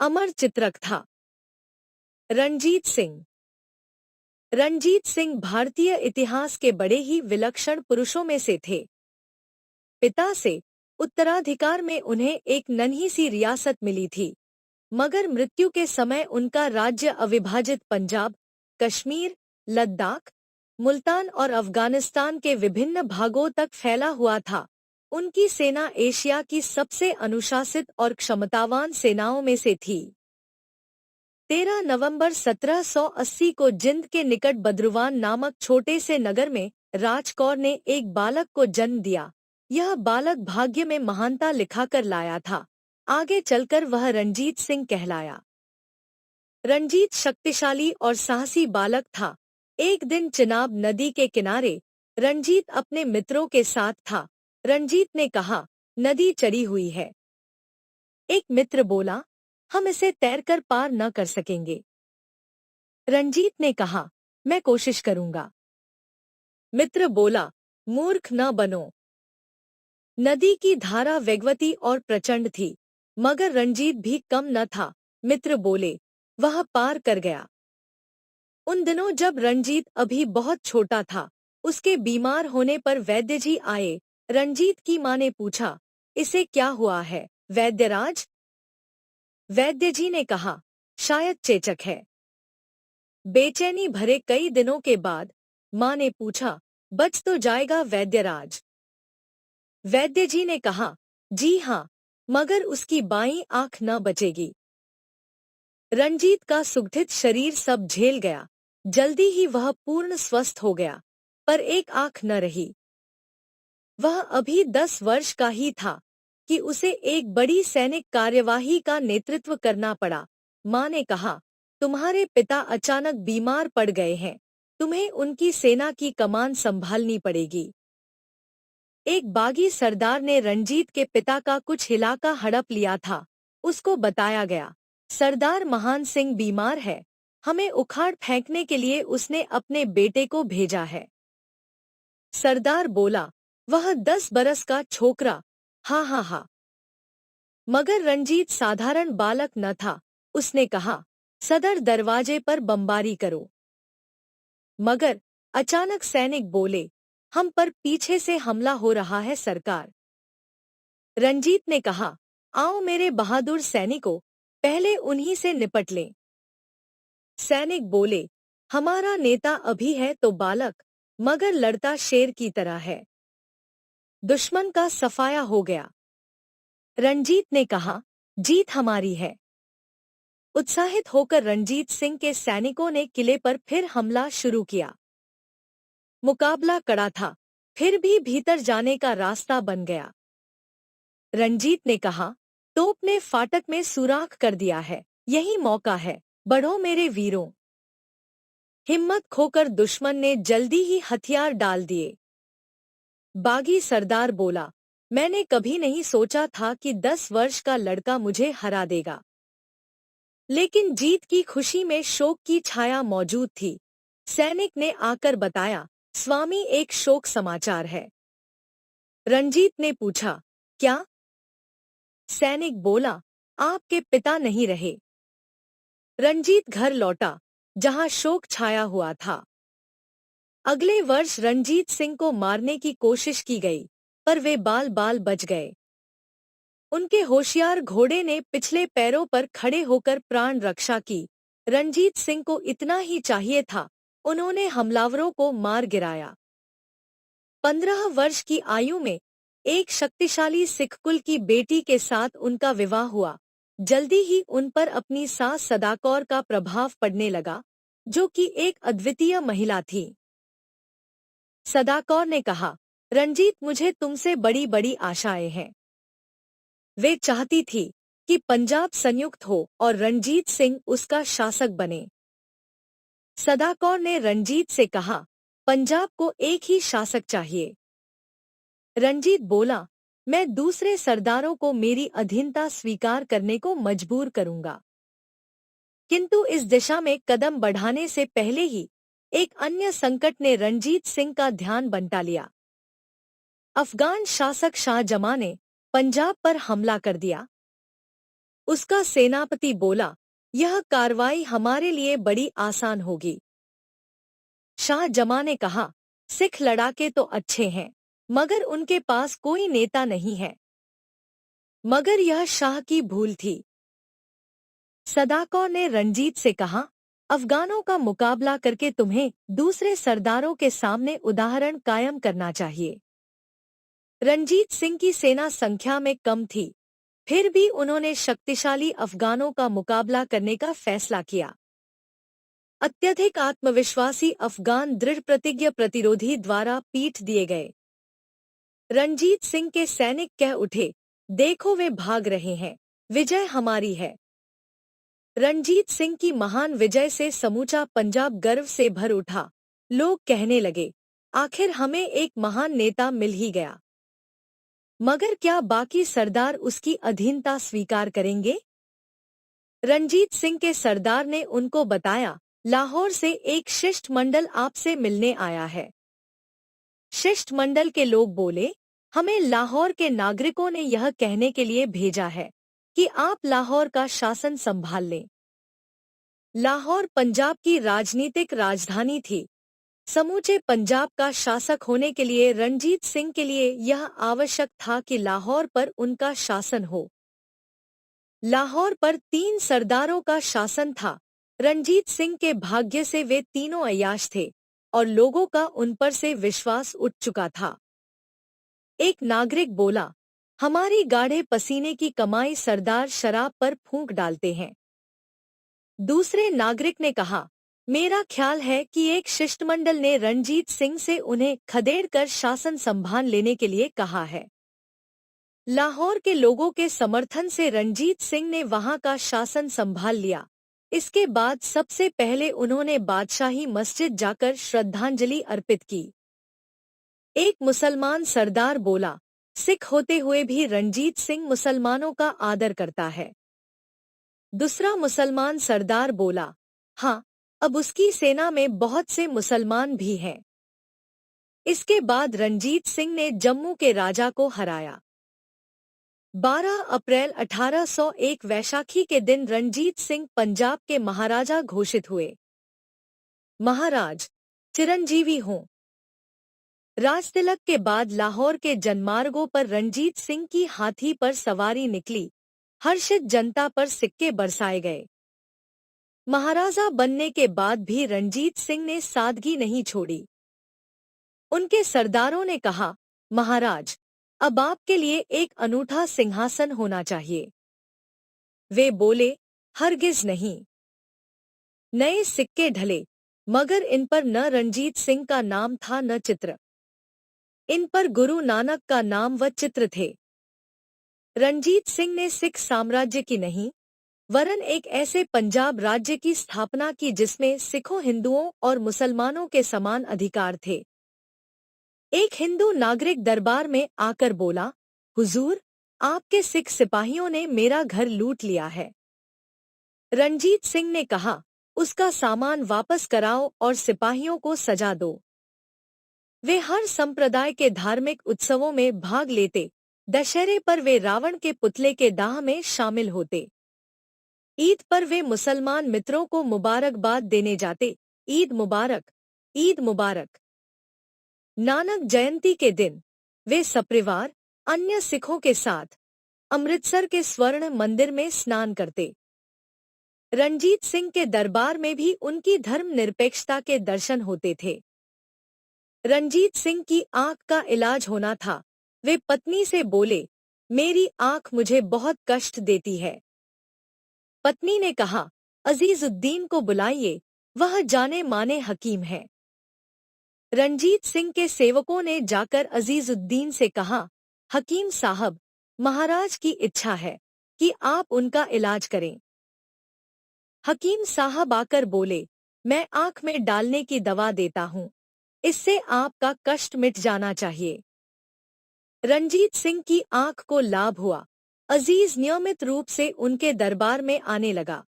अमर चित्रक था। रणजीत सिंह। रणजीत सिंह भारतीय इतिहास के बड़े ही विलक्षण पुरुषों में से थे। पिता से उत्तराधिकार में उन्हें एक नन्ही सी रियासत मिली थी, मगर मृत्यु के समय उनका राज्य अविभाजित पंजाब, कश्मीर, लद्दाख, मुल्तान और अफगानिस्तान के विभिन्न भागों तक फैला हुआ था। उनकी सेना एशिया की सबसे अनुशासित और क्षमतावान सेनाओं में से थी। 13 नवंबर 1780 को जिंद के निकट बद्रुवान नामक छोटे से नगर में राजकौर ने एक बालक को जन्म दिया। यह बालक भाग्य में महानता लिखाकर लाया था। आगे चलकर वह रणजीत सिंह कहलाया। रणजीत शक्तिशाली और साहसी बालक था। एक दिन चिनाब नदी के किनारे रणजीत अपने मित्रों के साथ था। रणजीत ने कहा, नदी चढ़ी हुई है। एक मित्र बोला, हम इसे तैरकर पार न कर सकेंगे। रणजीत ने कहा, मैं कोशिश करूंगा। मित्र बोला, मूर्ख न बनो। नदी की धारा वेगवती और प्रचंड थी, मगर रणजीत भी कम न था। मित्र बोले, वह पार कर गया। उन दिनों जब रणजीत अभी बहुत छोटा था, उसके बीमार होने पर वैद्य जी आए। रणजीत की मां ने पूछा, इसे क्या हुआ है वैद्यराज? वैद्य जी ने कहा, शायद चेचक है। बेचैनी भरे कई दिनों के बाद मां ने पूछा, बच तो जाएगा वैद्यराज? वैद्य जी ने कहा, जी हाँ, मगर उसकी बाईं आंख न बचेगी। रणजीत का सुगठित शरीर सब झेल गया। जल्दी ही वह पूर्ण स्वस्थ हो गया, पर एक आंख न रही। वह अभी 10 वर्ष का ही था कि उसे एक बड़ी सैनिक कार्यवाही का नेतृत्व करना पड़ा। मां ने कहा, तुम्हारे पिता अचानक बीमार पड़ गए हैं, तुम्हें उनकी सेना की कमान संभालनी पड़ेगी। एक बागी सरदार ने रणजीत के पिता का कुछ इलाका हड़प लिया था। उसको बताया गया, सरदार महान सिंह बीमार है, हमें उखाड़ फेंकने के लिए उसने अपने बेटे को भेजा है। सरदार बोला, वह 10 बरस का छोकरा, हा हा हा। मगर रणजीत साधारण बालक न था। उसने कहा, सदर दरवाजे पर बमबारी करो। मगर अचानक सैनिक बोले, हम पर पीछे से हमला हो रहा है सरकार। रणजीत ने कहा, आओ मेरे बहादुर सैनिकों, पहले उन्हीं से निपट लें। सैनिक बोले, हमारा नेता अभी है तो बालक, मगर लड़ता शेर की तरह है। दुश्मन का सफाया हो गया। रणजीत ने कहा, जीत हमारी है। उत्साहित होकर रणजीत सिंह के सैनिकों ने किले पर फिर हमला शुरू किया। मुकाबला कड़ा था, फिर भी भीतर जाने का रास्ता बन गया। रणजीत ने कहा, तोप ने फाटक में सुराख कर दिया है, यही मौका है, बढ़ो मेरे वीरों। हिम्मत खोकर दुश्मन ने जल्दी ही हथियार डाल दिए। बागी सरदार बोला, मैंने कभी नहीं सोचा था कि 10 वर्ष का लड़का मुझे हरा देगा। लेकिन जीत की खुशी में शोक की छाया मौजूद थी। सैनिक ने आकर बताया, स्वामी एक शोक समाचार है। रणजीत ने पूछा, क्या? सैनिक बोला, आपके पिता नहीं रहे। रणजीत घर लौटा, जहां शोक छाया हुआ था। अगले वर्ष रणजीत सिंह को मारने की कोशिश की गई, पर वे बाल बाल बच गए। उनके होशियार घोड़े ने पिछले पैरों पर खड़े होकर प्राण रक्षा की। रणजीत सिंह को इतना ही चाहिए था, उन्होंने हमलावरों को मार गिराया। 15 वर्ष की आयु में एक शक्तिशाली सिख कुल की बेटी के साथ उनका विवाह हुआ। जल्दी ही उन पर अपनी सास सदाकौर का प्रभाव पड़ने लगा, जो कि एक अद्वितीय महिला थी। सदाकौर ने कहा, रणजीत मुझे तुमसे बड़ी बड़ी आशाएं हैं। वे चाहती थी कि पंजाब संयुक्त हो और रणजीत सिंह उसका शासक बने। सदाकौर ने रणजीत से कहा, पंजाब को एक ही शासक चाहिए। रणजीत बोला, मैं दूसरे सरदारों को मेरी अधीनता स्वीकार करने को मजबूर करूंगा। किंतु इस दिशा में कदम बढ़ाने से पहले ही एक अन्य संकट ने रणजीत सिंह का ध्यान बंटा लिया। अफगान शासक शाहजमां ने पंजाब पर हमला कर दिया। उसका सेनापति बोला, यह कार्रवाई हमारे लिए बड़ी आसान होगी। शाह जमां ने कहा, सिख लड़ाके तो अच्छे हैं, मगर उनके पास कोई नेता नहीं है। मगर यह शाह की भूल थी। सदाकौर ने रंजीत से कहा, अफगानों का मुकाबला करके तुम्हें दूसरे सरदारों के सामने उदाहरण कायम करना चाहिए। रंजीत सिंह की सेना संख्या में कम थी, फिर भी उन्होंने शक्तिशाली अफगानों का मुकाबला करने का फैसला किया। अत्यधिक आत्मविश्वासी अफगान दृढ़ प्रतिज्ञ प्रतिरोधी द्वारा पीट दिए गए। रंजीत सिंह के सैनिक कह उठे, देखो वे भाग रहे हैं, विजय हमारी है। रंजीत सिंह की महान विजय से समूचा पंजाब गर्व से भर उठा। लोग कहने लगे, आखिर हमें एक महान नेता मिल ही गया। मगर क्या बाकी सरदार उसकी अधीनता स्वीकार करेंगे? रंजीत सिंह के सरदार ने उनको बताया, लाहौर से एक शिष्टमंडल आपसे मिलने आया है। शिष्टमंडल के लोग बोले, हमें लाहौर के नागरिकों ने यह कहने के लिए भेजा है कि आप लाहौर का शासन संभाल लें। लाहौर पंजाब की राजनीतिक राजधानी थी। समूचे पंजाब का शासक होने के लिए रंजीत सिंह के लिए यह आवश्यक था कि लाहौर पर उनका शासन हो। लाहौर पर 3 सरदारों का शासन था। रंजीत सिंह के भाग्य से वे तीनों अय्याश थे और लोगों का उन पर से विश्वास उठ चुका था। एक नागरिक बोला, हमारी गाढ़े पसीने की कमाई सरदार शराब पर फूंक डालते हैं। दूसरे नागरिक ने कहा, मेरा ख्याल है कि एक शिष्टमंडल ने रंजीत सिंह से उन्हें खदेड़कर शासन संभाल लेने के लिए कहा है। लाहौर के लोगों के समर्थन से रंजीत सिंह ने वहां का शासन संभाल लिया। इसके बाद सबसे पहले उन्होंने बादशाही मस्जिद जाकर श्रद्धांजलि अर्पित की। एक मुसलमान सरदार बोला, सिख होते हुए भी रंजीत सिंह मुसलमानों का आदर करता है। दूसरा मुसलमान सरदार बोला, हाँ, अब उसकी सेना में बहुत से मुसलमान भी हैं। इसके बाद रंजीत सिंह ने जम्मू के राजा को हराया। 12 अप्रैल 1801 वैशाखी के दिन रंजीत सिंह पंजाब के महाराजा घोषित हुए। महाराज चिरंजीवी हों। राजतिलक के बाद लाहौर के जनमार्गों पर रंजीत सिंह की हाथी पर सवारी निकली। हर्षित जनता पर सिक्के बरसाए गए। महाराजा बनने के बाद भी रंजीत सिंह ने सादगी नहीं छोड़ी। उनके सरदारों ने कहा, महाराज, अब आपके लिए एक अनूठा सिंहासन होना चाहिए। वे बोले, हरगिज नहीं। नए सिक्के ढले, मगर इन पर न रंजीत सिंह का नाम था न चित्र। इन पर गुरु नानक का नाम व चित्र थे। रंजीत सिंह ने सिख साम्राज्य की नहीं, वरन एक ऐसे पंजाब राज्य की स्थापना की जिसमें सिखों, हिंदुओं और मुसलमानों के समान अधिकार थे। एक हिंदू नागरिक दरबार में आकर बोला, हुजूर, आपके सिख सिपाहियों ने मेरा घर लूट लिया है। रंजीत सिंह ने कहा, उसका सामान वापस कराओ और सिपाहियों को सजा दो। वे हर संप्रदाय के धार्मिक उत्सवों में भाग लेते। दशहरे पर वे रावण के पुतले के दाह में शामिल होते। ईद पर वे मुसलमान मित्रों को मुबारकबाद देने जाते। ईद मुबारक, ईद मुबारक। नानक जयंती के दिन वे सपरिवार अन्य सिखों के साथ अमृतसर के स्वर्ण मंदिर में स्नान करते। रंजीत सिंह के दरबार में भी उनकी धर्मनिरपेक्षता के दर्शन होते थे। रंजीत सिंह की आंख का इलाज होना था। वे पत्नी से बोले, मेरी आंख मुझे बहुत कष्ट देती है। पत्नी ने कहा, अजीजुद्दीन को बुलाइए, वह जाने माने हकीम है। रंजीत सिंह के सेवकों ने जाकर अजीजुद्दीन से कहा, हकीम साहब, महाराज की इच्छा है कि आप उनका इलाज करें। हकीम साहब आकर बोले, मैं आंख में डालने की दवा देता हूँ, इससे आपका कष्ट मिट जाना चाहिए। रंजीत सिंह की आंख को लाभ हुआ। अजीज नियमित रूप से उनके दरबार में आने लगा।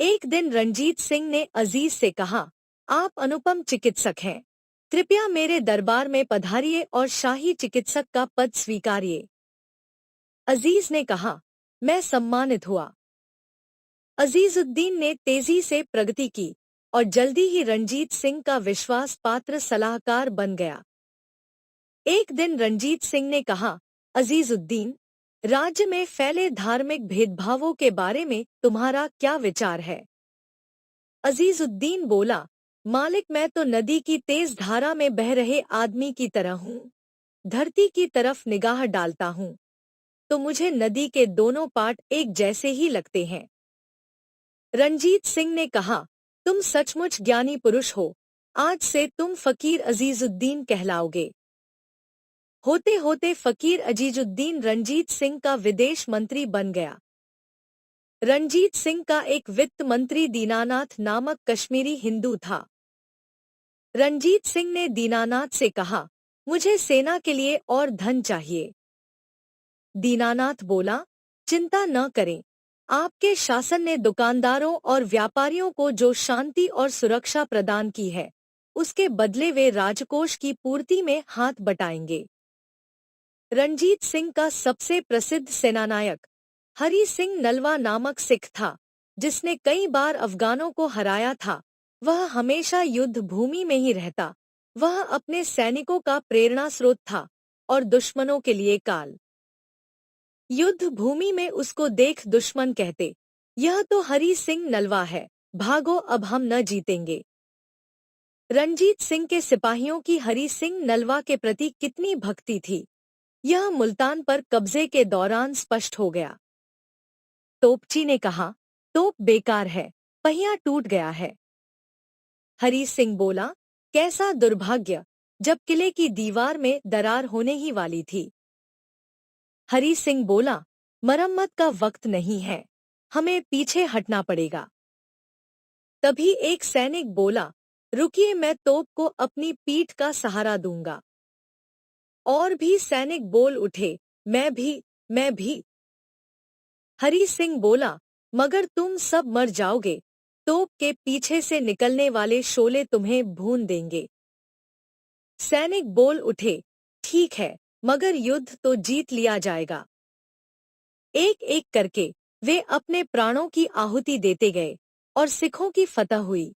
एक दिन रंजीत सिंह ने अजीज से कहा, आप अनुपम चिकित्सक हैं, कृपया मेरे दरबार में पधारिए और शाही चिकित्सक का पद स्वीकारिए। अजीज ने कहा, मैं सम्मानित हुआ। अजीजुद्दीन ने तेजी से प्रगति की और जल्दी ही रणजीत सिंह का विश्वास पात्र सलाहकार बन गया। एक दिन रणजीत सिंह ने कहा, अजीजुद्दीन, राज्य में फैले धार्मिक भेदभावों के बारे में तुम्हारा क्या विचार है? अजीजुद्दीन बोला, मालिक, मैं तो नदी की तेज धारा में बह रहे आदमी की तरह हूँ। धरती की तरफ निगाह डालता हूँ तो मुझे नदी के दोनों पाट एक जैसे ही लगते हैं। रणजीत सिंह ने कहा, तुम सचमुच ज्ञानी पुरुष हो। आज से तुम फकीर अजीजुद्दीन कहलाओगे। होते होते फकीर अजीजुद्दीन रणजीत सिंह का विदेश मंत्री बन गया। रणजीत सिंह का एक वित्त मंत्री दीनानाथ नामक कश्मीरी हिंदू था। रणजीत सिंह ने दीनानाथ से कहा, मुझे सेना के लिए और धन चाहिए। दीनानाथ बोला, चिंता न करें, आपके शासन ने दुकानदारों और व्यापारियों को जो शांति और सुरक्षा प्रदान की है, उसके बदले वे राजकोष की पूर्ति में हाथ बटाएंगे। रणजीत सिंह का सबसे प्रसिद्ध सेनानायक हरि सिंह नलवा नामक सिख था, जिसने कई बार अफगानों को हराया था। वह हमेशा युद्ध भूमि में ही रहता। वह अपने सैनिकों का प्रेरणा स्रोत था और दुश्मनों के लिए काल। युद्ध भूमि में उसको देख दुश्मन कहते, यह तो हरि सिंह नलवा है, भागो, अब हम न जीतेंगे। रणजीत सिंह के सिपाहियों की हरि सिंह नलवा के प्रति कितनी भक्ति थी, यह मुल्तान पर कब्जे के दौरान स्पष्ट हो गया। तोपची ने कहा, तोप बेकार है, पहिया टूट गया है। हरि सिंह बोला, कैसा दुर्भाग्य, जब किले की दीवार में दरार होने ही वाली थी। हरि सिंह बोला, मरम्मत का वक्त नहीं है, हमें पीछे हटना पड़ेगा। तभी एक सैनिक बोला, रुकिए, मैं तोप को अपनी पीठ का सहारा दूंगा। और भी सैनिक बोल उठे, मैं भी। हरि सिंह बोला, मगर तुम सब मर जाओगे, तोप के पीछे से निकलने वाले शोले तुम्हें भून देंगे। सैनिक बोल उठे, ठीक है, मगर युद्ध तो जीत लिया जाएगा। एक एक करके वे अपने प्राणों की आहुति देते गए और सिखों की फतह हुई।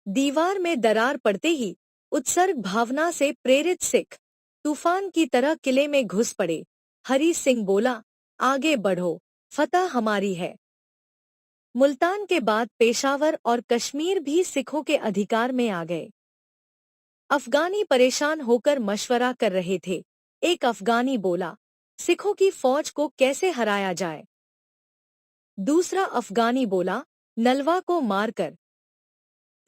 दीवार में दरार पड़ते ही उत्सर्ग भावना से प्रेरित सिख तूफान की तरह किले में घुस पड़े। हरि सिंह बोला, आगे बढ़ो, फतह हमारी है। मुल्तान के बाद पेशावर और कश्मीर भी सिखों के अधिकार में आ गए। अफगानी परेशान होकर मशवरा कर रहे थे। एक अफगानी बोला, सिखों की फौज को कैसे हराया जाए? दूसरा अफगानी बोला, नलवा को मारकर।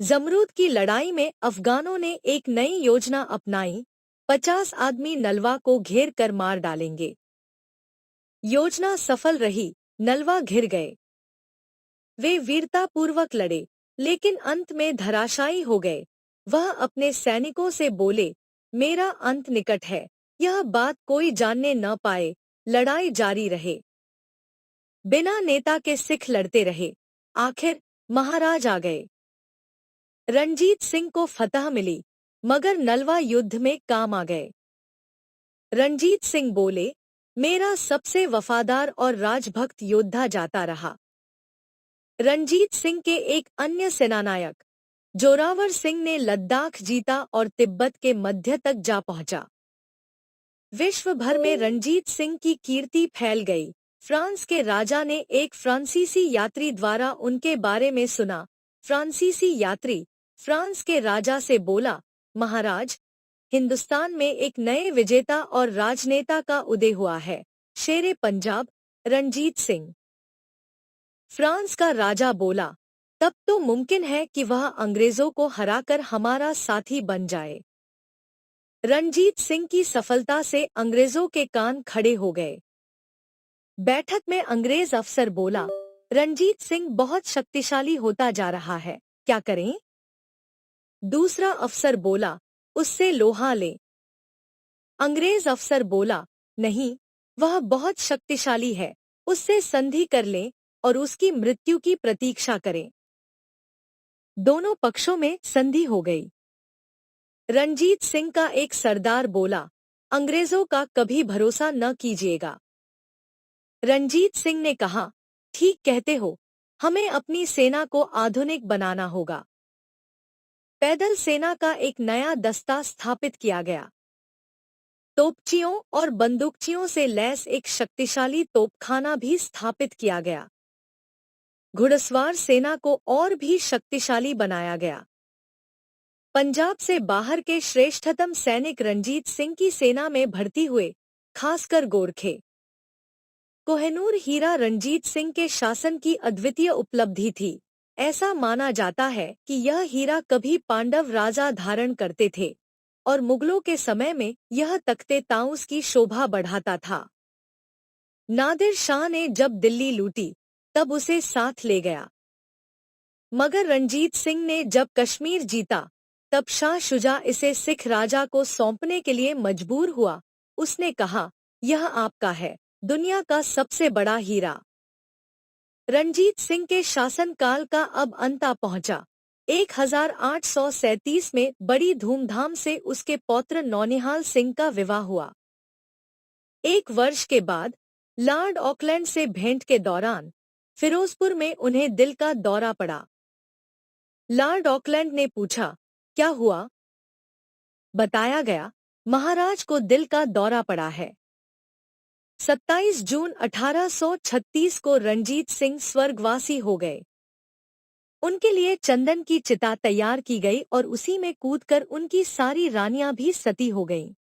जमरूद की लड़ाई में अफगानों ने एक नई योजना अपनाई, 50 आदमी नलवा को घेर कर मार डालेंगे। योजना सफल रही, नलवा घिर गए। वे वीरतापूर्वक लड़े, लेकिन अंत में धराशायी हो गए। वह अपने सैनिकों से बोले, मेरा अंत निकट है, यह बात कोई जानने न पाए। लड़ाई जारी रहे। बिना नेता के सिख लड़ते रहे। आखिर महाराज आ गए। रणजीत सिंह को फतह मिली, मगर नलवा युद्ध में काम आ गए। रणजीत सिंह बोले, मेरा सबसे वफादार और राजभक्त योद्धा जाता रहा। रणजीत सिंह के एक अन्य सेनानायक जोरावर सिंह ने लद्दाख जीता और तिब्बत के मध्य तक जा पहुंचा। विश्व भर में रणजीत सिंह की कीर्ति फैल गई। फ्रांस के राजा ने एक फ्रांसीसी यात्री द्वारा उनके बारे में सुना। फ्रांसीसी यात्री फ्रांस के राजा से बोला, महाराज, हिंदुस्तान में एक नए विजेता और राजनेता का उदय हुआ है, शेरे पंजाब, रणजीत सिंह। फ्रांस का राजा बोला, तब तो मुमकिन है कि वह अंग्रेजों को हराकर हमारा साथी बन जाए। रणजीत सिंह की सफलता से अंग्रेजों के कान खड़े हो गए। बैठक में अंग्रेज अफसर बोला, रणजीत सिंह बहुत शक्तिशाली होता जा रहा है, क्या करें? दूसरा अफसर बोला, उससे लोहा लें। अंग्रेज अफसर बोला, नहीं, वह बहुत शक्तिशाली है, उससे संधि कर लें और उसकी मृत्यु की प्रतीक्षा करें। दोनों पक्षों में संधि हो गई। रणजीत सिंह का एक सरदार बोला, अंग्रेजों का कभी भरोसा न कीजिएगा। रंजीत सिंह ने कहा, ठीक कहते हो, हमें अपनी सेना को आधुनिक बनाना होगा। पैदल सेना का एक नया दस्ता स्थापित किया गया। तोपचियों और बंदूकचियों से लैस एक शक्तिशाली तोपखाना भी स्थापित किया गया। घुड़सवार सेना को और भी शक्तिशाली बनाया गया। पंजाब से बाहर के श्रेष्ठतम सैनिक रंजीत सिंह की सेना में भर्ती हुए, खासकर गोरखे। कोहिनूर हीरा रंजीत सिंह के शासन की अद्वितीय उपलब्धि थी। ऐसा माना जाता है कि यह हीरा कभी पांडव राजा धारण करते थे और मुगलों के समय में यह तख्ते ताउस की शोभा बढ़ाता था। नादिर शाह ने जब दिल्ली लूटी तब उसे साथ ले गया, मगर रंजीत सिंह ने जब कश्मीर जीता तब शाह शुजा इसे सिख राजा को सौंपने के लिए मजबूर हुआ। उसने कहा, यह आपका है, दुनिया का सबसे बड़ा हीरा। रंजीत सिंह के शासनकाल का अब अंत आ पहुंचा। 1837 में बड़ी धूमधाम से उसके पौत्र नौनिहाल सिंह का विवाह हुआ। एक वर्ष के बाद लॉर्ड ऑकलैंड से भेंट के दौरान फिरोजपुर में उन्हें दिल का दौरा पड़ा। लॉर्ड ऑकलैंड ने पूछा, क्या हुआ? बताया गया, महाराज को दिल का दौरा पड़ा है। 27 जून 1836 को रंजीत सिंह स्वर्गवासी हो गए। उनके लिए चंदन की चिता तैयार की गई और उसी में कूदकर उनकी सारी रानियां भी सती हो गईं।